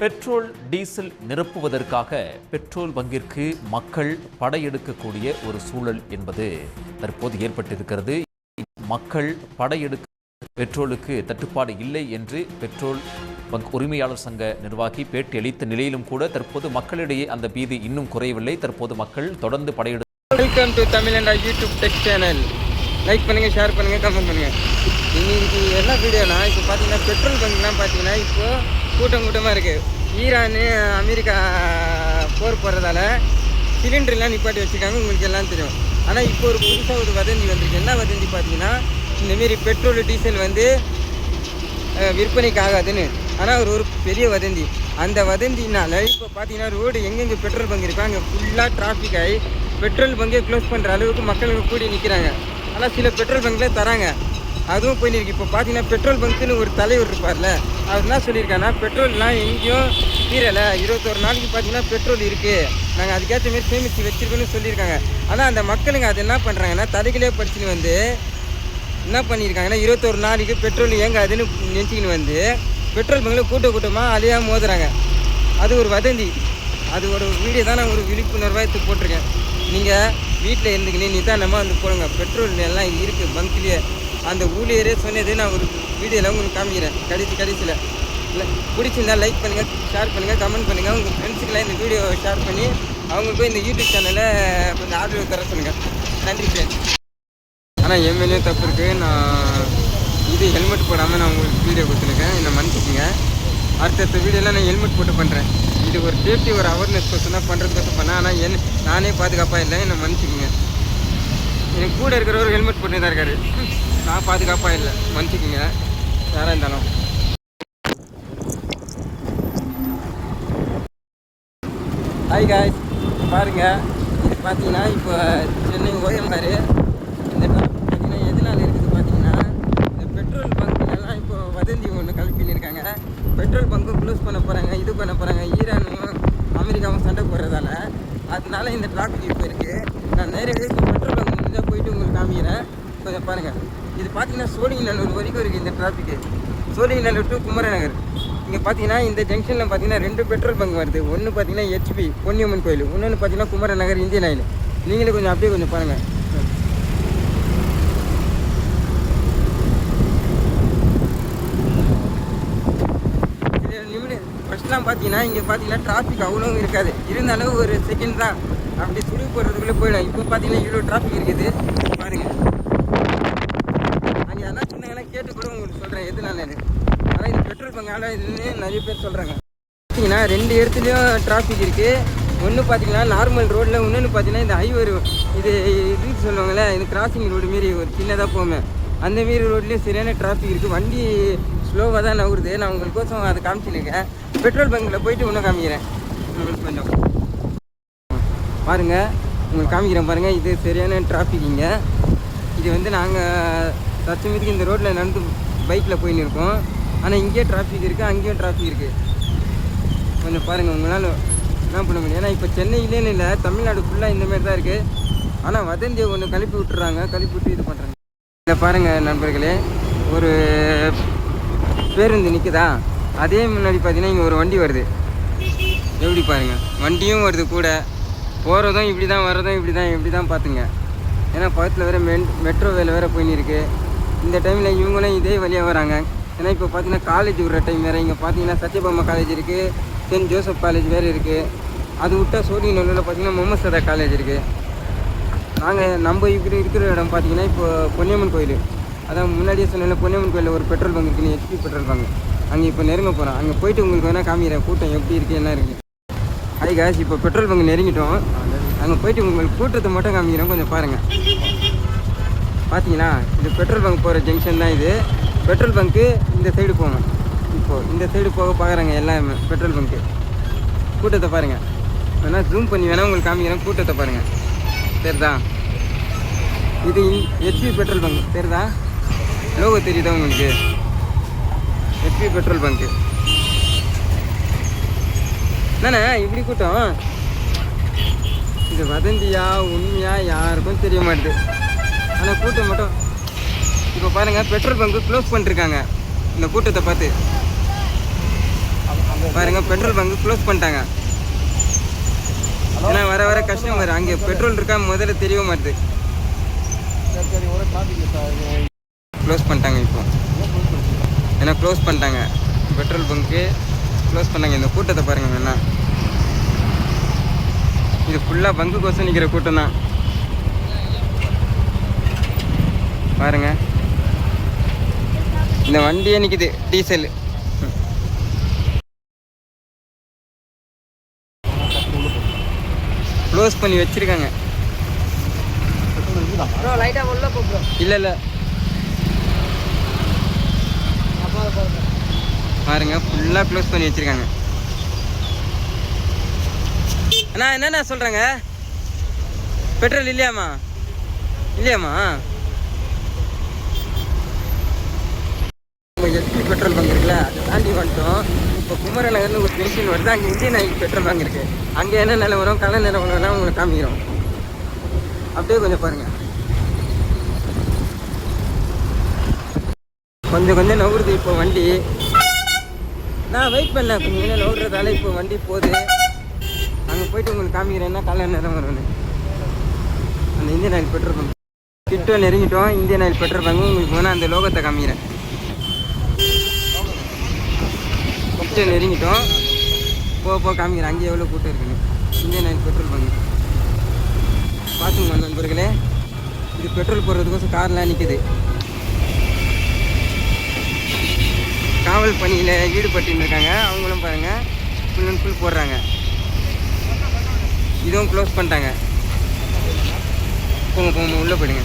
Petrol diesel நிரப்புவதற்காக petrol பங்கிற்கு மக்கள் படையெடுக்கக்கூடிய ஒரு சூழல் என்பது தற்போது ஏற்பட்டிருக்கிறது. மக்கள் படையெடுக்க பெட்ரோலுக்கு தட்டுப்பாடு இல்லை என்று பெட்ரோல் பங்க் உரிமையாளர் சங்க நிர்வாகி பேட்டி அளித்த நிலையிலும் கூட தற்போது மக்களிடையே அந்த பீதி இன்னும் குறையவில்லை. தற்போது மக்கள் தொடர்ந்து படையெடுத்து welcome to Tamil YouTube tech channel. Like பண்ணுங்க, ஷேர் பண்ணுங்க, கமெண்ட் பண்ணுங்க. இன்னைக்கு என்ன வீடியோனா, இப்போ பார்த்தீங்கன்னா பெட்ரோல் பங்க்லாம் பார்த்தீங்கன்னா இப்போ கூட்டமாக இருக்குது. ஈரானு அமெரிக்கா போர் போடுறதால சிலிண்டர்லாம் நிப்பாட்டி வச்சுருக்காங்க, உங்களுக்கு எல்லாம் தெரியும். ஆனால் இப்போ ஒரு புதுசாக ஒரு வதந்தி வந்திருக்கு. என்ன வதந்தி பார்த்தீங்கன்னா, இந்தமாரி பெட்ரோல் டீசல் விற்பனைக்கு ஆகாதுன்னு. ஆனால் ஒரு பெரிய வதந்தி. அந்த வதந்தினால இப்போ பார்த்தீங்கன்னா ரோடு எங்கெங்கே பெட்ரோல் பங்க் இருக்கோ அங்கே ஃபுல்லாக டிராஃபிக் ஆகி பெட்ரோல் பங்கே க்ளோஸ் பண்ணுற அளவுக்கு மக்களுக்கு கூடி நிற்கிறாங்க. ஆனால் சில பெட்ரோல் பங்கில் தராங்க, அதுவும் போயிருக்கு. இப்போ பார்த்தீங்கன்னா பெட்ரோல் பங்க்குன்னு ஒரு தலைவர் இருப்பார்ல, அவர் என்ன சொல்லியிருக்காங்கன்னா, பெட்ரோல்லாம் எங்கேயும் தீரலை, 21 நாளைக்கு பார்த்தீங்கன்னா பெட்ரோல் இருக்குது, நாங்கள் அதுக்கேற்ற மாரி சேமித்து வச்சுருக்கோன்னு சொல்லியிருக்காங்க. ஆனால் அந்த மக்களுங்க அது என்ன பண்ணுறாங்கன்னா, தலைகளே படிச்சுன்னு என்ன பண்ணியிருக்காங்கன்னா, 21 நாளைக்கு பெட்ரோல் ஏங்காதுன்னு நினச்சிக்கின்னு பெட்ரோல் பங்கில் கூட்டமாக அலையாக மோதுறாங்க. அது ஒரு வதந்தி. அது ஒரு வீடியோ தான் நான் ஒரு விழிப்புணர்வாக எடுத்து போட்டிருக்கேன். நீங்கள் வீட்டில் இருந்துக்கினே நிதானமாக போடுங்க. பெட்ரோல் எல்லாம் இருக்குது பங்க்லேயே. அந்த ஊழியரே சொன்னது நான் ஒரு வீடியோவில் உங்களுக்கு காமிக்கிறேன். கடைசியில் பிடிச்சிருந்தால் லைக் பண்ணுங்கள், ஷேர் பண்ணுங்கள், கமெண்ட் பண்ணுங்கள். உங்கள் ஃப்ரெண்ட்ஸுக்கெல்லாம் இந்த வீடியோ ஷேர் பண்ணி அவங்களுக்கும் இந்த யூடியூப் சேனலை கொஞ்சம் ஆதரவு தர சொல்லுங்கள். நன்றி ஃப்ரெண்ட்ஸ். ஆனால் என் மேலேயும் தப்பு இருக்குது. நான் ஹெல்மெட் போடாமல் நான் உங்களுக்கு வீடியோ கொடுத்துருக்கேன், என்னை மன்னிச்சுக்கோங்க. அடுத்த வீடியோவில் நான் ஹெல்மெட் போட்டு பண்ணுறேன். இது ஒரு சேஃப்டி, ஒரு அவேர்னஸ் கொஸ்டின் தான் பண்ணுறதுக்கோசம் பண்ணேன். ஆனால் நானே பாதுகாப்பாக இல்லை, என்னை மன்னிச்சுக்கோங்க. எனக்கு கூட இருக்கிறவர் ஹெல்மெட் போட்டு தான் இருக்காரு, நான் பாதுகாப்பாக இல்லை, மன்னிச்சுக்கோங்க யாராக இருந்தாலும். ஹாய் காய்ஸ், பாருங்கள். இது பார்த்தீங்கன்னா இப்போ சென்னை ஓயம்பாரு. இந்த பார்த்தீங்கன்னா எதனால் இருக்குது பார்த்தீங்கன்னா, இந்த பெட்ரோல் பங்க்லாம் இப்போ வதந்தி ஒன்று கல்பினிருக்காங்க. பெட்ரோல் பங்கும் க்ளோஸ் பண்ண போகிறாங்க, இது பண்ண போகிறாங்க. ஈரானும் அமெரிக்காவும் சண்டை போடுறதால அதனால இந்த டிராஃபிக் இப்போ இருக்குது. நான் நேரடியாக இப்போ பெட்ரோல் பங்க் முடிஞ்சால் போயிட்டு உங்களுக்கு காமிக்கிறேன், கொஞ்சம் பாருங்கள். இது பார்த்தீங்கன்னா சோழிங்கநல்லூர் வரைக்கும் இருக்குது இந்த டிராஃபிக்கு. சோழிங்கநல்லூர் டு குமரநகர். இங்கே பார்த்தீங்கன்னா இந்த ஜங்ஷனில் பார்த்தீங்கன்னா 2 பெட்ரோல் பங்க் வருது. ஒன்று பார்த்தீங்கன்னா HP பொன்னியம்மன் கோயில், இன்னொன்று பார்த்தீங்கன்னா குமரநகர் இந்தியன் ஆயில். நீங்களே கொஞ்சம் அப்படியே கொஞ்சம் பாருங்கள். ஃபஸ்ட்லாம் பார்த்தீங்கன்னா இங்கே பார்த்தீங்கன்னா டிராஃபிக் அவ்வளோ இருக்காது, இருந்தாலும் ஒரு செகண்ட் தான் அப்படி சுடு போடுறதுக்குள்ளே போயிடும். இப்போ பார்த்தீங்கன்னா இவ்வளோ டிராஃபிக் இருக்குது பாருங்கள். அங்கே எதனா சொன்னாங்கன்னா கேட்டு கூட உங்களுக்கு சொல்கிறேன் எதுனாலன்னு. ஆனால் இது பெட்ரோல் பங்கால இதுன்னு நிறைய பேர் சொல்கிறாங்க. பார்த்தீங்கன்னா 2 இடத்துலையும் டிராஃபிக் இருக்குது. ஒன்று பார்த்தீங்கன்னா நார்மல் ரோட்டில், இன்னொன்று பார்த்தீங்கன்னா இந்த ஹைவே இதுன்னு சொல்லுவாங்கள்ல, இது கிராசிங் ரோடு மாரி ஒரு சின்னதாக போமே, அந்தமாரி ரோட்லேயும் சரியான டிராஃபிக் இருக்குது. வண்டி ஸ்லோவாக தான் நகருது. நான் உங்களுக்கோசம் அதை காமிச்சிருக்கேன். பெட்ரோல் பங்கில் போயிட்டு இன்னும் காமிக்கிறேன் உங்களுக்கு கொஞ்சம் பாருங்கள். உங்களுக்கு காமிக்கிறேன் பாருங்கள். இது சரியான டிராஃபிக். இது நாங்கள் தச்சமீதுக்கு இந்த ரோட்டில் நடந்து பைக்கில் போயின்னு இருக்கோம். ஆனால் இங்கேயே டிராஃபிக் இருக்குது, அங்கேயும் டிராஃபிக் இருக்குது. கொஞ்சம் பாருங்கள், உங்களால் என்ன பண்ண முடியும். ஏன்னா இப்போ சென்னையிலேன்னு இல்லை, தமிழ்நாடு ஃபுல்லாக இந்தமாரி தான் இருக்குது. ஆனால் வதந்தியை ஒன்று கிளப்பி விட்டு இது பண்ணுறாங்க. இதில் பாருங்கள் நண்பர்களே, ஒரு பேருந்து நிற்குதா, அதே முன்னாடி பார்த்தீங்கன்னா இங்கே ஒரு வண்டி வருது. எப்படி பாருங்கள், வண்டியும் வருது கூட, போகிறதும் இப்படி தான், வர்றதும் இப்படி தான் பார்த்துங்க. ஏன்னா பக்கத்தில் வேறு மெட்ரோ வேலை வேறு போயின்னு இருக்குது. இந்த டைமில் இவங்களும் இதே வழியாக வராங்க. ஏன்னா இப்போ பார்த்தீங்கன்னா காலேஜ் விடுற டைம் வேறு. இங்கே பார்த்தீங்கன்னா சத்யபாமா காலேஜ் இருக்குது, சென்ட் ஜோசப் காலேஜ் வேறு இருக்குது. அது விட்டால் சோழிங்கநல்லூரில் பார்த்தீங்கன்னா முகமது சதா காலேஜ் இருக்குது. நம்ம இருக்கிற இடம் பார்த்தீங்கன்னா இப்போ பொன்னியம்மன் கோயில். அதான் முன்னாடியே சொன்னேன், பொன்னியம்மன் கோயிலில் ஒரு பெட்ரோல் பங்க் இருக்குன்னு, HP பெட்ரோல் பங்க். அங்கே இப்போ நெருங்க போகிறோம். அங்கே போயிட்டு உங்களுக்கு வேணால் காமிக்கிறேன் கூட்டம் எப்படி இருக்குது, என்ன இருக்குது. ஹாய் காய்ஸ், இப்போ பெட்ரோல் பங்க் நெருங்கிட்டோம். அங்கே போயிட்டு உங்களுக்கு கூட்டத்தை மட்டும் காமிக்கிறோம், கொஞ்சம் பாருங்கள். பார்த்தீங்கன்னா இது பெட்ரோல் பங்க் போகிற ஜங்ஷன் தான். இது பெட்ரோல் பங்க்கு இந்த சைடு போங்க. இப்போது இந்த சைடு போக பார்க்குறாங்க எல்லாமே பெட்ரோல் பங்க்கு. கூட்டத்தை பாருங்கள். வேணால் ஜூம் பண்ணி வேணால் உங்களுக்கு காமிக்கிறேன், கூட்டத்தை பாருங்கள். சரிதா? இது HP பெட்ரோல் பங்க் சரிதா? லோகோ தெரியுதா உங்களுக்கு? HP petrol bunk. என்னண்ணா இப்படி கூட்டம்? இது வதந்தியா உண்மையா யாருக்கும் தெரிய மாட்டுது. ஆனால் கூட்டம் மட்டும் இப்போ பாருங்கள், பெட்ரோல் பங்கு க்ளோஸ் பண்ணிருக்காங்க. இந்த கூட்டத்தை பார்த்து பாருங்கள், பெட்ரோல் பங்கு க்ளோஸ் பண்ணிட்டாங்க. ஏன்னா வர வர கஸ்டமர் அங்கே பெட்ரோல் இருக்கா முதல்ல தெரிய மாட்டுது. க்ளோஸ் பண்ணிட்டாங்க இப்போ. ஏன்னா க்ளோஸ் பண்ணிட்டாங்க பெட்ரோல் பங்க்கு, க்ளோஸ் பண்ணாங்க. இந்த கூட்டத்தை பாருங்கள் வேணா, இது ஃபுல்லாக பங்கு கோசம் நிற்கிற கூட்டம் தான் பாருங்க. இந்த வண்டியே நிற்கிது டீசல். க்ளோஸ் பண்ணி வச்சிருக்காங்க. இல்லை இல்லை பாருங்க, ஃபுல்லாக க்ளோஸ் பண்ணி வச்சிருக்காங்க. அண்ணா என்னண்ணா சொல்கிறேங்க, பெட்ரோல் இல்லையாம்மா? இல்லையாம்மா? எஸ்பி பெட்ரோல் பங்க் இருக்குல்ல, அதை தாண்டி வந்துட்டோம். இப்போ குமரநகர்னு ஒரு ஜங்ஷன் வருது, அங்கே இந்தியன் ஆயில் பெட்ரோல் பங்க் இருக்குது. அங்கே என்ன நிலவரம் கலை நிலவரம்லாம் உங்களுக்கு காமிக்கிறோம். அப்படியே கொஞ்சம் பாருங்கள். கொஞ்சம் கொஞ்சம் நவுறுது இப்போ வண்டி. நான் வெயிட் பண்ணேன் கொஞ்சம் கொஞ்சம் நவுறதால இப்போ வண்டி போகுது. அங்கே போயிட்டு உங்களுக்கு காமிக்கிறேன்னா கலை நிலவரம்னு. அந்த இந்தியன் ஆயில் பெட்ரோல் பங்க் கிட்ட நெருங்கிட்டோம். இந்தியன் ஆயில் பெட்ரோல் பங்கு உங்களுக்கு வேணால் அந்த லோகத்தை காமிக்கிறேன். கிட்ட நெருங்கிட்டோம், போக காமிக்கிறேன் அங்கே எவ்வளோ கூட்டம் இருக்குன்னு. இந்தியன் ஆயில் பெட்ரோல் பங்கு பார்த்துங்க நண்பர்களே. இது பெட்ரோல் போடுறதுக்கோசம் கார்லாம் நிற்குது. காவல் பணியில் ஈடுபட்டு இருக்காங்க. அவங்களும் பாருங்கள் ஃபுல் அண்ட் ஃபுல் போடுறாங்க. இதுவும் க்ளோஸ் பண்ணிட்டாங்க. போங்க உள்ளே போயிடுங்க.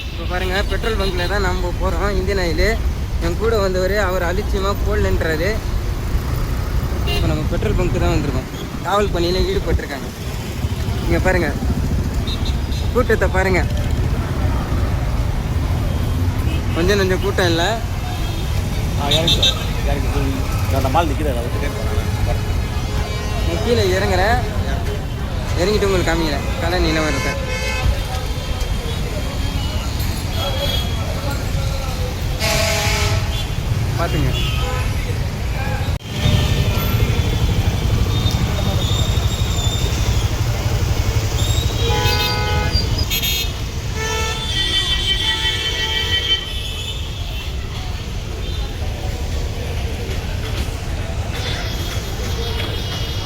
இப்போ பாருங்கள், பெட்ரோல் பங்க்கில் தான் நம்ம போகிறோம். இந்தியன் ஆயில் என் கூட வந்தவர் அவர் அலட்சியமாக போடலன்றாரு. இப்போ நம்ம பெட்ரோல் பங்க்கு தான் வந்திருக்கோம். காவல் பணியில் ஈடுபட்டிருக்காங்க. இங்கே பாருங்கள் கூட்டத்தை பாருங்கள். கொஞ்சம் கொஞ்சம் கூட்டம் இல்லை. கீழே இறங்குறேன், இறங்கிட்டு உங்களுக்கு காமிக்கிறேன் கலை நிலவரத்தை. பார்த்துங்க.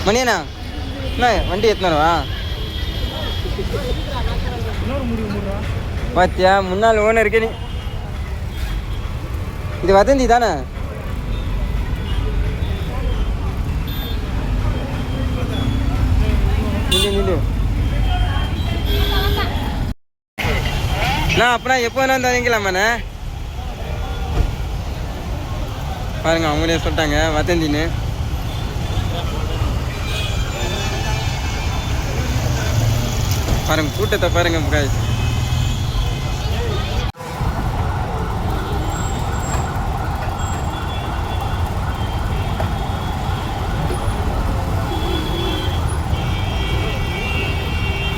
மணியண்ணா என்ன வண்டி எத்தனவா பாத்தியா? முன்னாள் ஓனருக்கு நீ இது வதந்தி தானே? நான் அப்பனா எப்போ வேணா தரீங்களாமாண்ணே? பாருங்க, அவங்களே சொல்லிட்டாங்க வதந்தின்னு. பாருங்க கூட்டத்தை பாருங்க guys.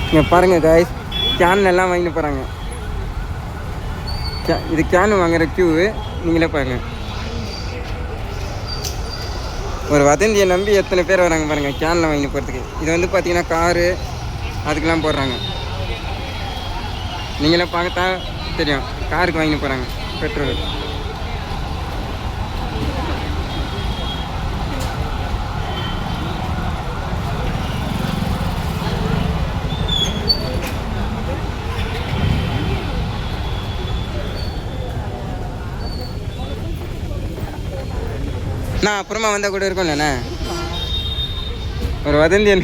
இங்கே பாருங்க guys, கேன் எல்லாம் வாங்கிட்டு போகிறாங்க. இது கேன் வாங்குற கியூ, நீங்களே பாருங்க. ஒரு வதந்தியை நம்பி எத்தனை பேர் வராங்க பாருங்கள் கேனில் வாங்கிட்டு போகிறதுக்கு. இது வந்து பார்த்தீங்கன்னா காரு அதுக்கெல்லாம் போடுறாங்க. நீங்களே பார்த்தா தெரியும், காருக்கு வாங்கிட்டு போகிறாங்க பெட்ரோல். நான் அப்புறமா வந்தால் கூட இருக்கும்லண்ணே ஒரு வதந்தி.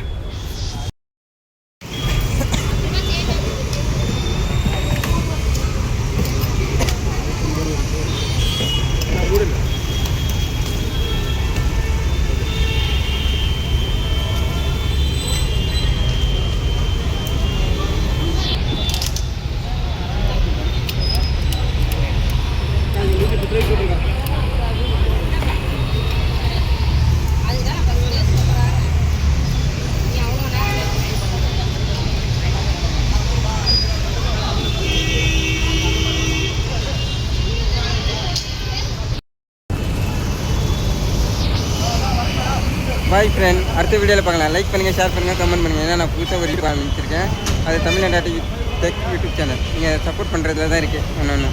பாய் ஃப்ரெண்ட், அடுத்த வீடியோவில் பார்க்கலாம். லைக் பண்ணுங்கள், ஷேர் பண்ணுங்கள், கமெண்ட் பண்ணுங்கள். ஏன்னா நான் புதுசாக ஒரு யூடியூப் ஆரம்பிச்சிருக்கேன். அது தமிழ்நாட்டு டெக் யூடியூப் சேனல். நீங்கள் சப்போர்ட் பண்ணுறதுல தான் இருக்குது ஒன்று ஒன்று.